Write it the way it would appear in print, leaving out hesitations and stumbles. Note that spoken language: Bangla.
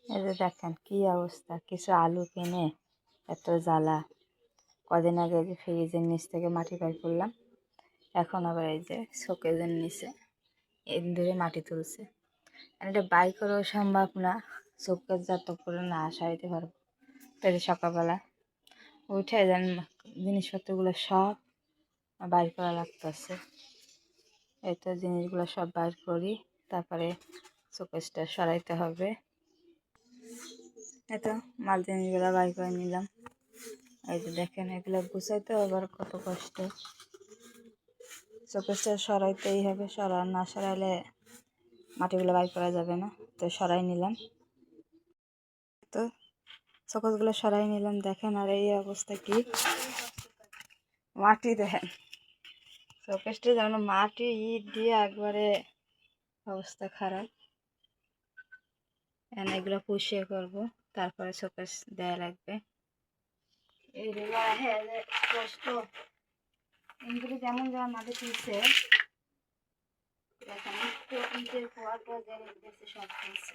এই যে দেখেন কি অবস্থা, কিছু আলু কিনে এত জ্বালা। কদিন আগে যে ফ্রিজের নিচ থেকে মাটি বাই করলাম, এখন আবার এই যে শোকেজের নিচে এদিন ধরে মাটি তুলছে। এটা বাই করাও সম্ভব না, শোকেজ যত করে না সারাইতে পারবো। তাই সকালবেলা উঠে যেন জিনিসপত্রগুলো সব বাইর করা লাগতেছে। এই তো জিনিসগুলো সব বাইর করি, তারপরে শোকেজটা সরাইতে হবে। এত মাল জিনিসগুলো বাইর করে নিলাম। এই যে দেখেন, এগুলো গুছাইতে আবার কত কষ্ট। শোকেজটা সরাইতেই হবে, না সরাইলে মাটিগুলো বাইর করা যাবে না। তো সরাই নিলাম, তো শোকেজগুলো সরাই নিলাম। দেখেন আর এই অবস্থা, কি মাটি দেখেন, শোকেজটা যেমন মাটি ইট দিয়ে একবারে অবস্থা খারাপ। এগুলো পুষিয়ে করবো, তারপরে শোকেজ দেয়া লাগবে। এইগুলো কষ্ট, এগুলো যেমন যেমন মাটি তুলছে, দেখেন ইটের পর পর সব তুলছে।